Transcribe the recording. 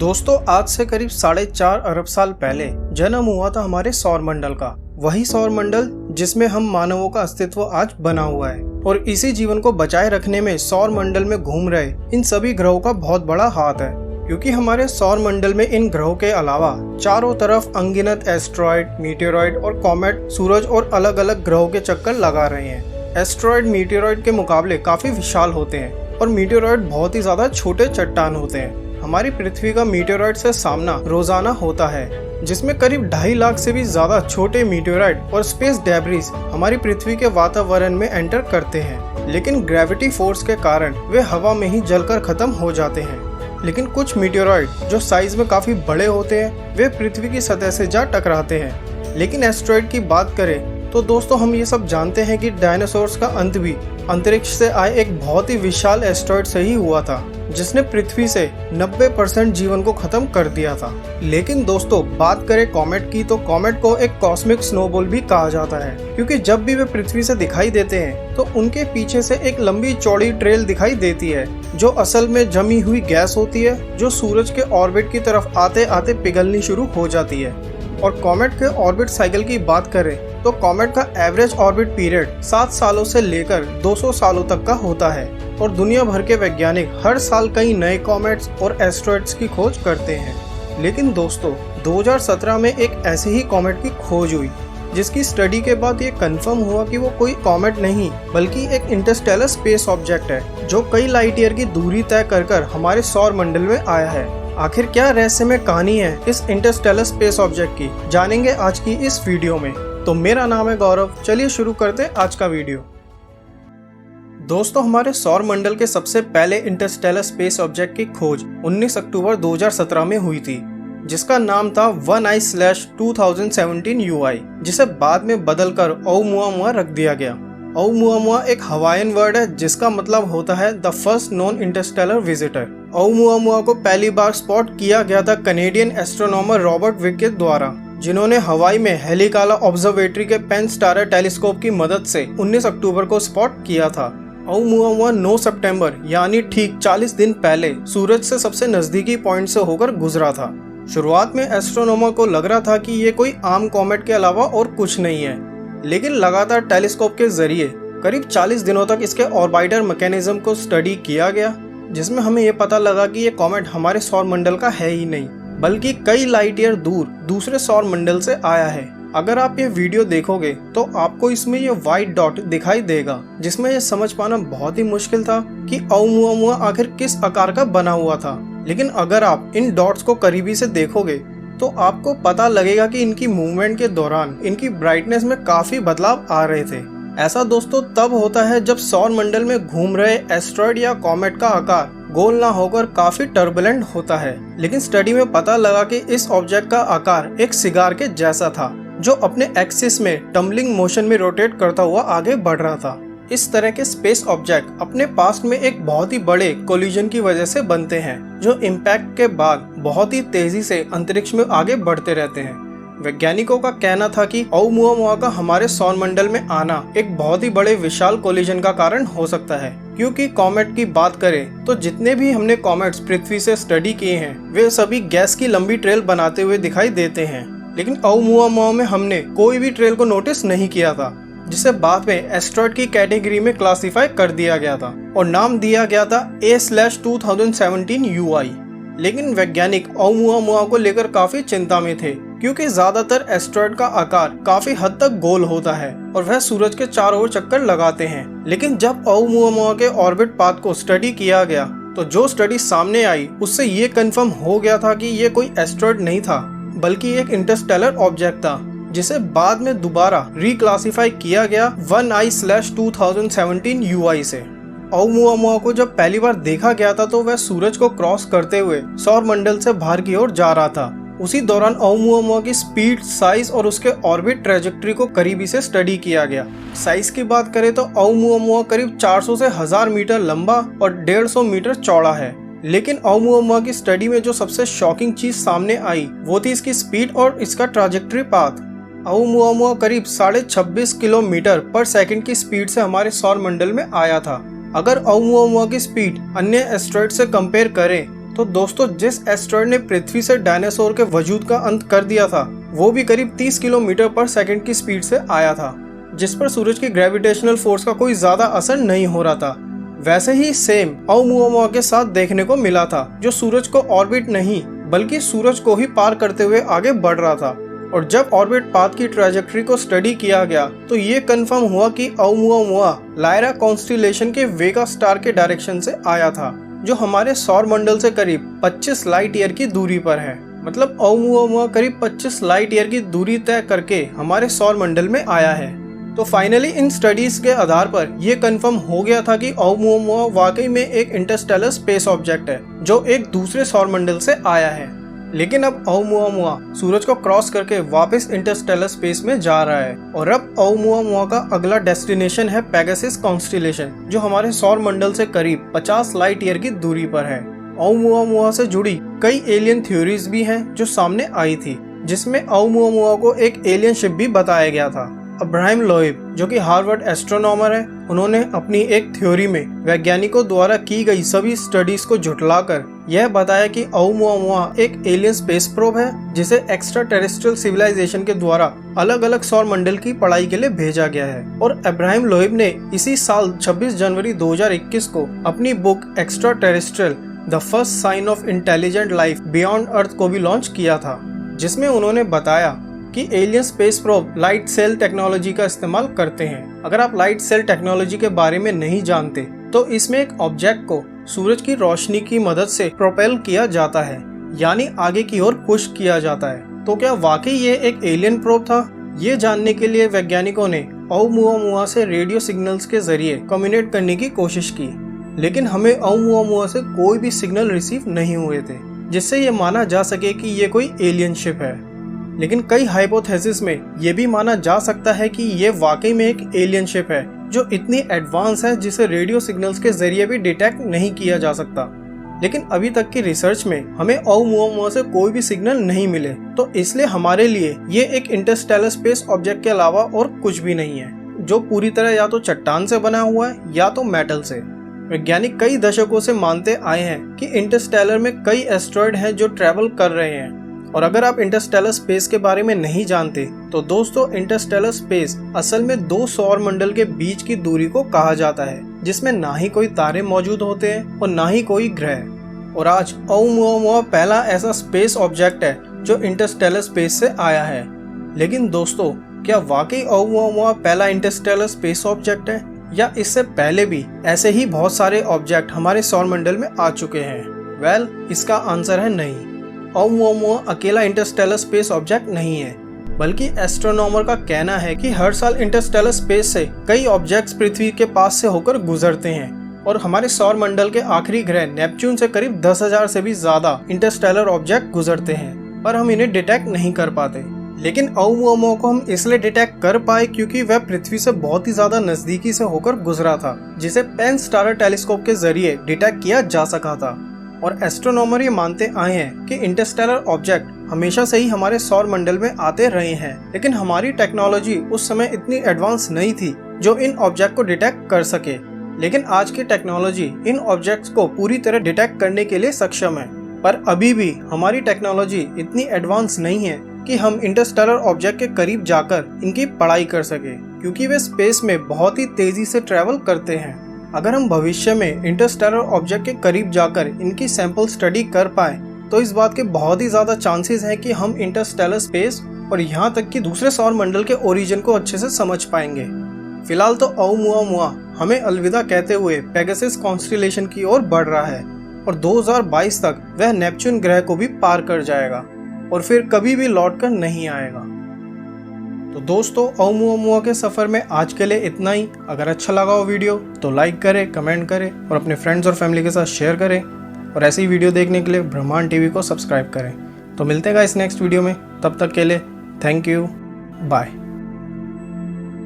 दोस्तों आज से करीब 4.5 अरब साल पहले जन्म हुआ था हमारे सौर मंडल का। वही सौर मंडल जिसमें हम मानवों का अस्तित्व आज बना हुआ है और इसी जीवन को बचाए रखने में सौर मंडल में घूम रहे इन सभी ग्रहों का बहुत बड़ा हाथ है। क्योंकि हमारे सौर मंडल में इन ग्रहों के अलावा चारों तरफ अनगिनत एस्ट्रॉयड, मीटेरॉयड और कॉमेट सूरज और अलग अलग ग्रहों के चक्कर लगा रहे हैं। एस्ट्रॉयड मीटेरॉयड के मुकाबले काफी विशाल होते हैं और मीटेरॉयड बहुत ही ज्यादा छोटे चट्टान होते हैं। हमारी पृथ्वी का मीटेरॉयड से सामना रोजाना होता है, जिसमें करीब 2.5 लाख से भी ज्यादा छोटे मीटेरॉयड और स्पेस डेब्रिस हमारी पृथ्वी के वातावरण में एंटर करते हैं। लेकिन ग्रेविटी फोर्स के कारण वे हवा में ही जलकर खत्म हो जाते हैं। लेकिन कुछ मीटेरॉयड जो साइज में काफी बड़े होते हैं वे पृथ्वी की सतह से जा टकराते हैं। लेकिन एस्ट्रॉयड की बात करें तो दोस्तों हम ये सब जानते हैं कि डायनासोर्स का अंत भी अंतरिक्ष से आए एक बहुत ही विशाल एस्ट्रॉयड से ही हुआ था, जिसने पृथ्वी से 90% जीवन को खत्म कर दिया था। लेकिन दोस्तों बात करें कॉमेट की तो कॉमेट को एक कॉस्मिक स्नोबॉल भी कहा जाता है, क्योंकि जब भी वे पृथ्वी से दिखाई देते हैं तो उनके पीछे से एक लंबी चौड़ी ट्रेल दिखाई देती है, जो असल में जमी हुई गैस होती है, जो सूरज के ऑर्बिट की तरफ आते आते पिघलनी शुरू हो जाती है। और कॉमेट के ऑर्बिट साइकिल की बात करें तो कॉमेट का एवरेज ऑर्बिट पीरियड 7 सालों से लेकर 200 सालों तक का होता है और दुनिया भर के वैज्ञानिक हर साल कई नए कॉमेट्स और एस्ट्रॉयड्स की खोज करते हैं। लेकिन दोस्तों 2017 में एक ऐसे ही कॉमेट की खोज हुई, जिसकी स्टडी के बाद ये कंफर्म हुआ कि वो कोई कॉमेट नहीं बल्कि एक इंटरस्टेलर स्पेस ऑब्जेक्ट है, जो कई लाइट ईयर की दूरी तय कर हमारे सौर मंडल में आया है। आखिर क्या रहस्यमय कहानी है इस इंटरस्टेलर स्पेस ऑब्जेक्ट की, जानेंगे आज की इस वीडियो में। तो मेरा नाम है गौरव, चलिए शुरू करते हैं आज का वीडियो। दोस्तों हमारे सौर मंडल के सबसे पहले इंटरस्टेलर स्पेस ऑब्जेक्ट की खोज 19 अक्टूबर 2017 में हुई थी, जिसका नाम था 1I/2017 UI, जिसे बाद में बदलकर ओumuamua रख दिया गया। ओumuamua एक हवाईयन वर्ड है जिसका मतलब होता है the first non interstellar visitor. ओumuamua को पहली बार स्पॉट किया गया था कनेडियन एस्ट्रोनॉमर रॉबर्ट विक के द्वारा, जिन्होंने हवाई में हेलिकाला ऑब्जर्वेटरी के पेन स्टारर टेलीस्कोप की मदद से 19 अक्टूबर को स्पॉट किया था। ओumuamua 9 सितंबर यानी ठीक 40 दिन पहले सूरज से सबसे नजदीकी पॉइंट से होकर गुजरा था। शुरुआत में एस्ट्रोनॉमर को लग रहा था कि ये कोई आम कॉमेट के अलावा और कुछ नहीं है, लेकिन लगातार टेलीस्कोप के जरिए करीब 40 दिनों तक इसके ऑर्बिटर मैकेनिज्म को स्टडी किया गया, जिसमें हमें ये पता लगा कि ये कॉमेट हमारे सौर मंडल का है ही नहीं, बल्कि कई लाइट ईयर दूर दूसरे सौर मंडल से आया है। अगर आप ये वीडियो देखोगे तो आपको इसमें ये व्हाइट डॉट दिखाई देगा, जिसमें ये समझ पाना बहुत ही मुश्किल था कि ओumuamua आखिर किस आकार का बना हुआ था। लेकिन अगर आप इन डॉट्स को करीबी से देखोगे तो आपको पता लगेगा कि इनकी मूवमेंट के दौरान इनकी ब्राइटनेस में काफी बदलाव आ रहे थे। ऐसा दोस्तों तब होता है जब सौर मंडल में घूम रहे एस्ट्रॉयड या कॉमेट का आकार गोल ना होकर काफी टर्बुलेंट होता है। लेकिन स्टडी में पता लगा कि इस ऑब्जेक्ट का आकार एक सिगार के जैसा था, जो अपने एक्सिस में टम्बलिंग मोशन में रोटेट करता हुआ आगे बढ़ रहा था। इस तरह के स्पेस ऑब्जेक्ट अपने पास्ट में एक बहुत ही बड़े कोलिजन की वजह से बनते हैं, जो इम्पैक्ट के बाद बहुत ही तेजी से अंतरिक्ष में आगे बढ़ते रहते हैं। वैज्ञानिकों का कहना था कि ओumuamua का हमारे सौर मंडल में आना एक बहुत ही बड़े विशाल कोलिजन का कारण हो सकता है। क्योंकि कॉमेट की बात करें तो जितने भी हमने कॉमेट्स पृथ्वी से स्टडी किए हैं वे सभी गैस की लंबी ट्रेल बनाते हुए दिखाई देते हैं, लेकिन ओumuamua में हमने कोई भी ट्रेल को नोटिस नहीं किया था, जिसे बाद में एस्ट्रॉयड की कैटेगरी में क्लासिफाई कर दिया गया था और नाम दिया गया था A/2017 UI। लेकिन वैज्ञानिक ओumuamua को लेकर काफी चिंता में थे, क्योंकि ज्यादातर एस्ट्रॉयड का आकार काफी हद तक गोल होता है और वह सूरज के चारों ओर चक्कर लगाते हैं। लेकिन जब ओumuamua के ऑर्बिट पाथ को स्टडी किया गया तो जो स्टडी सामने आई उससे ये कंफर्म हो गया था कि ये कोई एस्ट्रॉयड नहीं था, बल्कि एक इंटरस्टेलर ऑब्जेक्ट था, जिसे बाद में दोबारा रिक्लासिफाई किया गया 1I/2017 UI से। ओumuamua को जब पहली बार देखा गया था तो वह सूरज को क्रॉस करते हुए सौर मंडल से बाहर की ओर जा रहा था। उसी दौरान ओumuamua की स्पीड, साइज और उसके ऑर्बिट ट्रेजेक्टरी को करीबी से स्टडी किया गया। साइज की बात करें तो ओumuamua करीब 400 से 1000 मीटर लंबा और 150 मीटर चौड़ा है। लेकिन ओumuamua की स्टडी में जो सबसे शॉकिंग चीज सामने आई वो थी इसकी स्पीड और इसका ट्रेजेक्टरी पाथ। ओumuamua करीब 26.5 किलोमीटर पर सेकंड की स्पीड से हमारे सौर मंडल में आया था। अगर ओumuamua की स्पीड अन्य एस्ट्रॉयड से कंपेयर करें तो दोस्तों जिस एस्टेरॉयड ने पृथ्वी से डायनासोर के वजूद का अंत कर दिया था वो भी करीब 30 किलोमीटर पर सेकंड की स्पीड से आया था, जिस पर सूरज की ग्रेविटेशनल फोर्स का कोई ज्यादा असर नहीं हो रहा था। वैसे ही सेम ओumuamua के साथ देखने को मिला था, जो सूरज को ऑर्बिट नहीं बल्कि सूरज को ही पार करते हुए आगे बढ़ रहा था। और जब ऑर्बिट पाथ की ट्रैजेक्टरी को स्टडी किया गया तो ये कंफर्म हुआ कि ओumuamua लायरा कॉन्स्टिलेशन के वेगा स्टार के डायरेक्शन से आया था, जो हमारे सौर मंडल से करीब 25 लाइट ईयर की दूरी पर है। मतलब ओumuamua करीब 25 लाइट ईयर की दूरी तय करके हमारे सौर मंडल में आया है। तो फाइनली इन स्टडीज के आधार पर यह कंफर्म हो गया था कि ओumuamua वाकई में एक इंटरस्टेलर स्पेस ऑब्जेक्ट है जो एक दूसरे सौर मंडल से आया है। लेकिन अब ओumuamua सूरज को क्रॉस करके वापस इंटरस्टेलर स्पेस में जा रहा है और अब ओumuamua का अगला डेस्टिनेशन है पेगासस कॉन्स्टिलेशन, जो हमारे सौर मंडल से करीब 50 लाइट ईयर की दूरी पर है। ओumuamua से जुड़ी कई एलियन थ्योरीज भी हैं जो सामने आई थी, जिसमें ओumuamua को एक एलियन शिप भी बताया गया था। अब्राहम लोएब, जो कि हार्वर्ड एस्ट्रोनॉमर है, उन्होंने अपनी एक थ्योरी में वैज्ञानिकों द्वारा की गई सभी स्टडीज को झुठलाकर यह बताया कि ओumuamua एक एलियन स्पेस प्रोब है जिसे एक्स्ट्रा टेरेस्ट्रियल सिविलाइजेशन के द्वारा अलग अलग सौर मंडल की पढ़ाई के लिए भेजा गया है। और अब्राहम लोएब ने इसी साल 26 जनवरी 2021 को अपनी book extraterrestrial the first sign of intelligent life beyond Earth को भी लॉन्च किया था, जिसमें उन्होंने बताया कि alien space probe light sail technology का इस्तेमाल करते हैं। अगर आप लाइट सेल टेक्नोलॉजी के बारे में नहीं जानते तो इसमें एक ऑब्जेक्ट को सूरज की रोशनी की मदद से प्रोपेल किया जाता है, यानी आगे की ओर पुश किया जाता है। तो क्या वाकई ये एक एलियन प्रोब था? ये जानने के लिए वैज्ञानिकों ने ओumuamua से रेडियो सिग्नल्स के जरिए कम्युनिकेट करने की कोशिश की, लेकिन हमें ओumuamua से कोई भी सिग्नल रिसीव नहीं हुए थे जिससे ये माना जा सके कि ये कोई एलियन शिप है। लेकिन कई हाइपोथेसिस में ये भी माना जा सकता है कि ये वाकई में एक एलियन शिप है जो इतनी एडवांस है जिसे रेडियो सिग्नल्स के जरिए भी डिटेक्ट नहीं किया जा सकता। लेकिन अभी तक की रिसर्च में हमें ओumuamua से कोई भी सिग्नल नहीं मिले, तो इसलिए हमारे लिए ये एक इंटरस्टेलर स्पेस ऑब्जेक्ट के अलावा और कुछ भी नहीं है, जो पूरी तरह या तो चट्टान से बना हुआ है या तो मेटल से। वैज्ञानिक कई दशकों से मानते आए हैं कि इंटरस्टेलर में कई एस्टेरॉयड हैं जो ट्रैवल कर रहे हैं। और अगर आप इंटरस्टेलर स्पेस के बारे में नहीं जानते तो दोस्तों इंटरस्टेलर स्पेस असल में दो सौर मंडल के बीच की दूरी को कहा जाता है, जिसमें ना ही कोई तारे मौजूद होते हैं और ना ही कोई ग्रह। और आज ओumuamua पहला ऐसा स्पेस ऑब्जेक्ट है जो इंटरस्टेलर स्पेस से आया है। लेकिन दोस्तों क्या वाकई ओumuamua पहला इंटरस्टेलर स्पेस ऑब्जेक्ट है, या इससे पहले भी ऐसे ही बहुत सारे ऑब्जेक्ट हमारे सौर मंडल में आ चुके हैं? वेल, इसका आंसर है नहीं। ओumuamua अकेला इंटरस्टेलर स्पेस ऑब्जेक्ट नहीं है, बल्कि एस्ट्रोनॉमर का कहना है कि हर साल इंटरस्टेलर स्पेस से कई ऑब्जेक्ट्स पृथ्वी के पास से होकर गुजरते हैं और हमारे सौर मंडल के आखिरी ग्रह नेपच्यून से करीब 10,000 से भी ज्यादा इंटरस्टेलर ऑब्जेक्ट गुजरते हैं, पर हम इन्हें डिटेक्ट नहीं कर पाते। लेकिन ओumuamua को हम इसलिए डिटेक्ट कर पाए क्योंकि वह पृथ्वी से बहुत ही ज्यादा नजदीकी से होकर गुजरा था, जिसे पेन स्टारर टेलीस्कोप के जरिए डिटेक्ट किया जा सका था। और एस्ट्रोनॉमर ये मानते आए हैं कि इंटरस्टेलर ऑब्जेक्ट हमेशा से ही हमारे सौर मंडल में आते रहे हैं, लेकिन हमारी टेक्नोलॉजी उस समय इतनी एडवांस नहीं थी जो इन ऑब्जेक्ट को डिटेक्ट कर सके। लेकिन आज की टेक्नोलॉजी इन ऑब्जेक्ट्स को पूरी तरह डिटेक्ट करने के लिए सक्षम है, पर अभी भी हमारी टेक्नोलॉजी इतनी एडवांस नहीं है कि हम इंटरस्टेलर ऑब्जेक्ट के करीब जाकर इनकी पढ़ाई कर सके, क्योंकि वे स्पेस में बहुत ही तेजी से ट्रेवल करते हैं। अगर हम भविष्य में इंटरस्टेलर ऑब्जेक्ट के करीब जाकर इनकी सैंपल स्टडी कर पाए तो इस बात के बहुत ही ज्यादा चांसेस हैं कि हम इंटरस्टेलर स्पेस और यहाँ तक कि दूसरे सौर मंडल के ओरिजिन को अच्छे से समझ पाएंगे। फिलहाल तो ओumuamua हमें अलविदा कहते हुए पेगासस कॉन्स्टिलेशन की ओर बढ़ रहा है और 2022 तक वह नेपच्यून ग्रह को भी पार कर जाएगा और फिर कभी भी लौट कर नहीं आएगा। तो दोस्तों ओumuamua के सफ़र में आज के लिए इतना ही। अगर अच्छा लगा हो वीडियो तो लाइक करें, कमेंट करें और अपने फ्रेंड्स और फैमिली के साथ शेयर करें, और ऐसी वीडियो देखने के लिए ब्रह्मांड टीवी को सब्सक्राइब करें। तो मिलते हैं इस नेक्स्ट वीडियो में, तब तक के लिए थैंक यू, बाय।